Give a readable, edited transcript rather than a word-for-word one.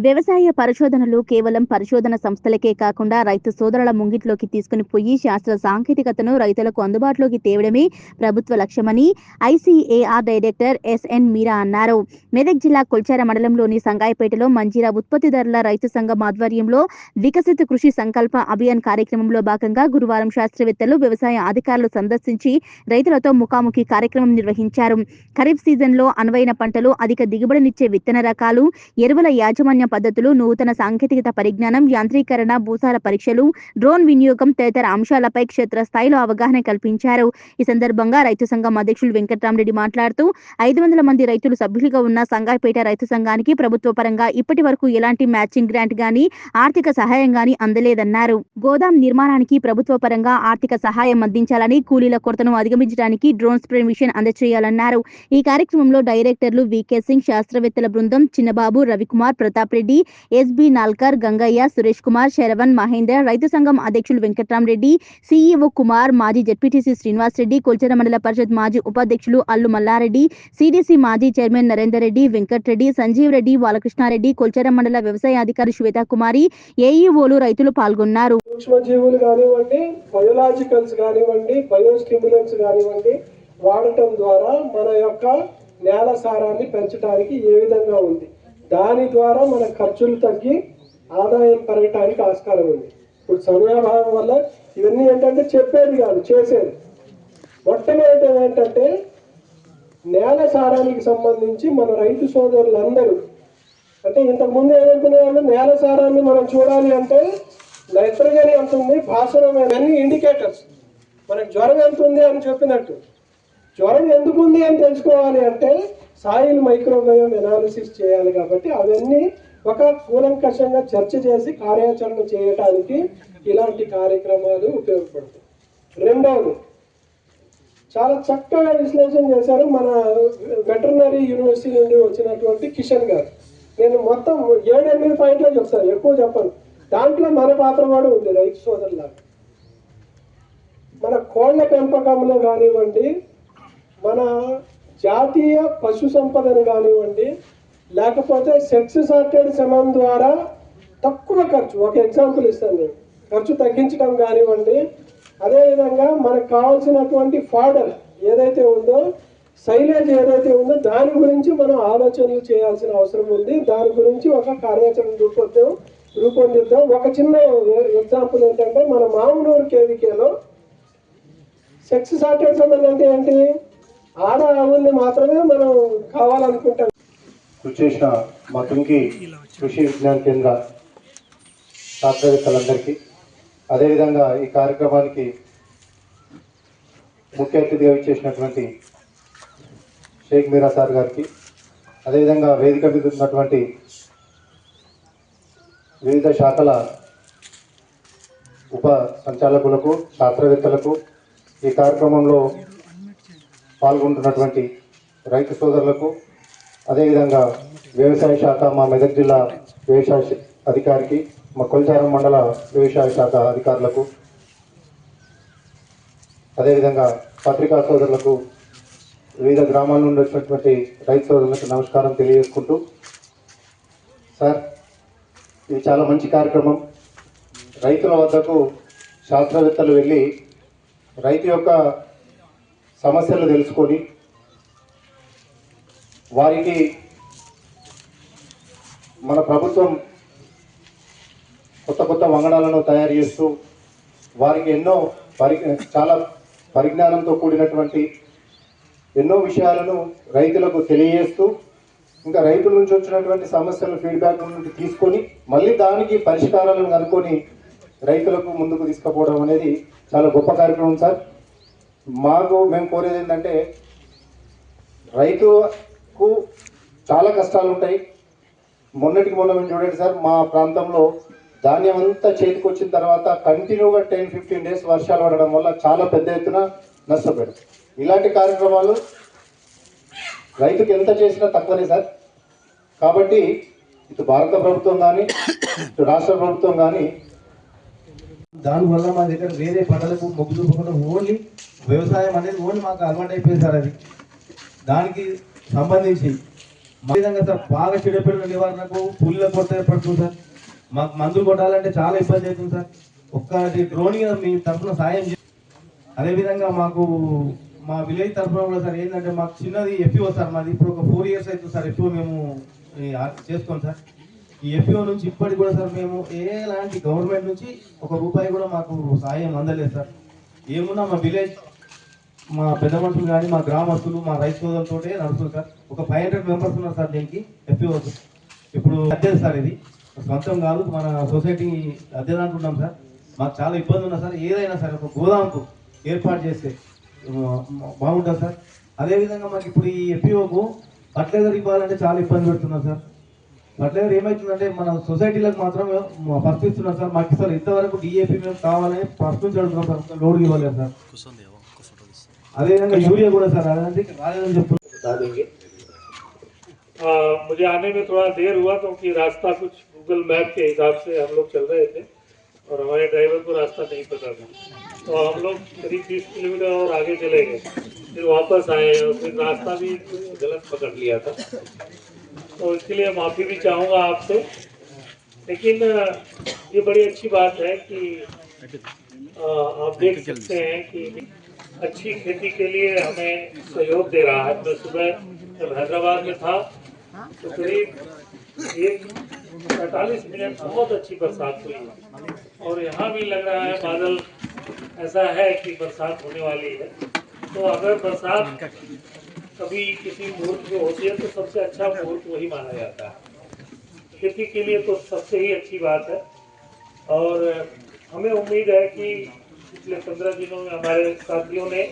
వ్యవసాయ పరిశోధనలు కేవలం పరిశోధన సంస్థలకే కాకుండా రైతు సోదరుల ముంగిట్లోకి తీసుకుని పోయి శాస్త్ర సాంకేతికతను రైతులకు అందుబాటులోకి తేవడమే ప్రభుత్వ లక్ష్యమని ఐసీఏఆర్ డైరెక్టర్ ఎస్ఎన్ మీరా అన్నారు. మెదక్ జిల్లా కొల్చార మండలంలోని సంగాయపేటలో మంజీరా ఉత్పత్తిదారుల రైతు సంఘం ఆధ్వర్యంలో వికసిత కృషి సంకల్ప అభియాన్ కార్యక్రమంలో భాగంగా గురువారం శాస్త్రవేత్తలు, వ్యవసాయ అధికారులు సందర్శించి రైతులతో ముఖాముఖి కార్యక్రమం నిర్వహించారు. ఖరీఫ్ సీజన్లో అనువైన పంటలు, అధిక దిగుబడినిచ్చే విత్తన రకాలు, ఎరువుల యాజమాన్య పద్ధతులు, నూతన సాంకేతికత పరిజ్ఞానం, యాంత్రీకరణ, భూసార పరీక్షలు, డ్రోన్ వినియోగం తదితర అంశాలపై క్షేత్రస్థాయిలో అవగాహన కల్పించారు. ఈ సందర్భంగా రైతు సంఘం అధ్యక్షులు వెంకట్రామరెడ్డి మాట్లాడుతూ 500 మంది రైతులు సభ్యులుగా ఉన్న సంగాయపేట రైతు సంఘానికి ప్రభుత్వ పరంగా ఇప్పటి వరకు ఎలాంటి మ్యాచింగ్ గ్రాంట్ గాని, ఆర్థిక సహాయం గాని అందలేదన్నారు. గోదాం నిర్మాణానికి ప్రభుత్వ పరంగా ఆర్థిక సహాయం అందించాలని, కూలీల కొరతను అధిగమించడానికి డ్రోన్ స్ప్రే మిషన్ అందజేయాలన్నారు. ఈ కార్యక్రమంలో డైరెక్టర్లు వికే సింగ్, శాస్త్రవేత్తల బృందం చిన్నబాబు, రవికుమార్, ప్రతాప్ రెడ్డి, ఎస్బి నాల్కర్, గంగయ్య, సురేష్ కుమార్, శరవణ్, మహేందర్, రైతు సంఘం అధ్యక్షులు వెంకట్రామరెడ్డి, సిఇఓ కుమార్, మాజీ జెడ్పీటీసీ శ్రీనివాస్ రెడ్డి, కొల్చార మండల పరిషత్ మాజీ ఉపాధ్యక్షులు అల్లు మల్లారెడ్డి, సిడిసి మాజీ చైర్మన్ నరేందర్ రెడ్డి, వెంకట్రెడ్డి, సంజీవ్ రెడ్డి, బాలకృష్ణారెడ్డి, కొల్చార మండల వ్యవసాయ అధికారి శ్వేతాకుమారి, ఏఈఓలు, రైతులు పాల్గొన్నారు. సూక్ష్మజీవులు కానివ్వండి, బయోలాజికల్స్ కానివ్వండి, బయోస్టిమ్యులెంట్స్ కానివ్వండి వాడటం ద్వారా మన యొక్క నేల సారాన్ని పెంచడానికి ఏ విధంగా ఉంది, దాని ద్వారా మన ఖర్చులు తగ్గి ఆదాయం పెరగటానికి ఆస్కారం ఉంది. ఇప్పుడు సమయాభావం వల్ల ఇవన్నీ ఏంటంటే చెప్పేది కాదు, చేసేది. మొట్టమొదటి ఏంటంటే నేల సారానికి సంబంధించి మన రైతు సోదరులందరూ అంటే ఇంతకుముందు ఏమనుకునేవాళ్ళు, నేల సారాన్ని మనం చూడాలి అంటే నైట్రోజన్ ఎంత ఉంది, భాస్వరం అన్ని ఇండికేటర్స్. మనకు జ్వరం ఎంత ఉంది అని చెప్పినట్టు, జ్వరం ఎందుకు ఉంది అని తెలుసుకోవాలి అంటే సాయిల్ మైక్రోబయోమ్ ఎనాలిసిస్ చేయాలి. కాబట్టి అవన్నీ ఒక కూలంకషంగా చర్చ చేసి కార్యాచరణ చేయడానికి ఇలాంటి కార్యక్రమాలు ఉపయోగపడతాయి. రెండవది, చాలా చక్కగా విశ్లేషణ చేశారు మన వెటర్నరీ యూనివర్సిటీ నుండి వచ్చినటువంటి కిషన్ గారు. నేను మొత్తం 7-8 పాయింట్లు చెప్తాను, ఎక్కువ చెప్పను. దాంట్లో మన పాత్ర కూడా ఉంది రైతు సోదరులాగా. మన కోళ్ల పెంపకంలో కానివ్వండి, మన జాతీయ పశు సంపదను కానివ్వండి, లేకపోతే సెక్స్ సార్టెడ్ సెమన్ ద్వారా తక్కువ ఖర్చు, ఒక ఎగ్జాంపుల్ ఇస్తాను నేను, ఖర్చు తగ్గించడం కానివ్వండి. అదేవిధంగా మనకు కావాల్సినటువంటి ఫాడర్ ఏదైతే ఉందో, సైలేజ్ ఏదైతే ఉందో దాని గురించి మనం ఆలోచనలు చేయాల్సిన అవసరం ఉంది. దాని గురించి ఒక కార్యాచరణ రూపొందిద్దాం. ఒక చిన్న ఎగ్జాంపుల్ ఏంటంటే మన మామూలు కేవీకేలో సెక్స్ సార్టెడ్ సెమన్ అంటే ఏంటి, ఆడ ఆవుల్ని మాత్రమే మనం కావాలనుకుంటాం. కృషి చేసిన మా తుంకి కృషి విజ్ఞాన కేంద్ర శాస్త్రవేత్తలందరికీ, అదేవిధంగా ఈ కార్యక్రమానికి ముఖ్య అతిథిగా ఇచ్చేసినటువంటి షేక్ మీరా సార్ గారికి, అదేవిధంగా వేదిక మీద ఉన్నటువంటి వివిధ శాఖల ఉప సంచాలకులకు, శాస్త్రవేత్తలకు, ఈ కార్యక్రమంలో పాల్గొంటున్నటువంటి రైతు సోదరులకు, అదేవిధంగా వ్యవసాయ శాఖ మా మెదక్ జిల్లా వ్యవసాయ అధికారికి, మా కొల్చార మండల వ్యవసాయ శాఖ అధికారులకు, అదేవిధంగా పత్రికా సోదరులకు, వివిధ గ్రామాల నుండి వచ్చినటువంటి రైతు సోదరులకు నమస్కారం తెలియజేసుకుంటూ, సార్ ఇది చాలా మంచి కార్యక్రమం. రైతుల వద్దకు శాస్త్రవేత్తలు వెళ్ళి రైతు యొక్క సమస్యలు తెలుసుకొని వారికి మన ప్రభుత్వం కొత్త కొత్త వంగడాలను తయారు చేస్తూ వారికి చాలా పరిజ్ఞానంతో కూడినటువంటి ఎన్నో విషయాలను రైతులకు తెలియజేస్తూ, ఇంకా రైతుల నుంచి వచ్చినటువంటి సమస్యలను ఫీడ్బ్యాక్ నుండి తీసుకొని మళ్ళీ దానికి పరిష్కారాలను కనుక్కొని రైతులకు ముందుకు తీసుకుపోవడం అనేది చాలా గొప్ప కార్యక్రమం సార్. మేము కోరేది ఏంటంటే, రైతుకు చాలా కష్టాలు ఉంటాయి. మొన్నటికి మొన్న మేము చూడండి సార్, మా ప్రాంతంలో ధాన్యం అంతా చేతికి వచ్చిన తర్వాత కంటిన్యూగా 10-15 డేస్ వర్షాలు పడడం వల్ల చాలా పెద్ద ఎత్తున నష్టపోయారు. ఇలాంటి కార్యక్రమాలు రైతుకి ఎంత చేసినా తక్కువనే సార్. కాబట్టి ఇటు భారత ప్రభుత్వం కానీ, ఇటు రాష్ట్ర ప్రభుత్వం కానీ దానివల్ల మా దగ్గర వేరే పంటలకు మొగ్గు చూపకుండా ఓన్లీ వ్యవసాయం అనేది ఓన్లీ మాకు అలవాటు అయిపోయింది సార్. అది దానికి సంబంధించి విధంగా సార్ బాగా చెడుపడిన నివారణకు పుల్ల కొరత ఏర్పడుతుంది సార్. మాకు మందులు కొట్టాలంటే చాలా ఇబ్బంది అవుతుంది సార్. ఒక్కటి డ్రోన్ మీ తరఫున సాయం అదేవిధంగా మాకు మా విలేజ్ తరఫున కూడా సార్ ఏంటంటే మాకు చిన్నది ఎఫ్ఓ సార్, మాది ఇప్పుడు ఒక 4 years అవుతుంది సార్ ఎఫ్ఓ మేము చేసుకోండి సార్. ఈ ఎఫ్ఓ నుంచి ఇప్పటికి కూడా సార్ మేము ఎలాంటి గవర్నమెంట్ నుంచి ₹1 కూడా మాకు సాయం అందలేదు సార్. ఏమున్నా మా విలేజ్ మా పెద్ద మనుషులు కానీ మా గ్రామస్తులు మా రైతు సోదరులతో నడుస్తుంది సార్. ఒక 500 members ఉన్నారు సార్ దీనికి ఎఫ్ఓ. ఇప్పుడు అద్దెది సార్, ఇది సొంతం కాదు, మన సొసైటీ అద్దెది అంటున్నాం సార్. మాకు చాలా ఇబ్బంది ఉన్నా సార్. ఏదైనా సరే ఒక గోదాంకు ఏర్పాటు చేస్తే బాగుంటుంది సార్. అదేవిధంగా మాకు ఇప్పుడు ఈ ఎఫ్ఓకు ఫర్టిలైజర్ ఇవ్వాలంటే చాలా ఇబ్బంది పెడుతున్నాం సార్. ఫర్టిలైజర్ ఏమవుతుందంటే మన సొసైటీలకు మాత్రం ఫస్ట్ ఇస్తున్నాం సార్. మాకు సార్ ఇంతవరకు డిఏపి మేము కావాలని ఫస్ట్ నుంచి అడుగుతున్నాం సార్, లోడ్ ఇవ్వలేదు సార్. అదేవిధంగా యూరియా కూడా సార్ అదంటే రాలేదని చెప్తున్నాం. मुझे आने में थोड़ा देर हुआ क्योंकि रास्ता कुछ गूगल मैप के हिसाब से हम लोग चल रहे थे और हमारे ड्राइवर को रास्ता नहीं पता था, तो हम लोग करीब 30 किलोमीटर और आगे चले गए, फिर वापस आए और फिर रास्ता भी गलत पकड़ लिया था, तो इसके लिए माफ़ी भी चाहूँगा आपसे। लेकिन ये बड़ी अच्छी बात है कि आप देख सकते हैं कि अच्छी खेती के लिए हमें सहयोग दे रहा है। मैं सुबह जब हैदराबाद में था तो करीब 45 मिनट बहुत अच्छी बरसात हुई और यहाँ भी लग रहा है बादल ऐसा है कि बरसात होने वाली है। तो अगर बरसात कभी किसी मुहूर्त में होती है तो सबसे अच्छा मुहूर्त वही माना जाता है खेती के लिए, तो सबसे ही अच्छी बात है। और हमें उम्मीद है कि पिछले 15 दिनों में हमारे साथियों ने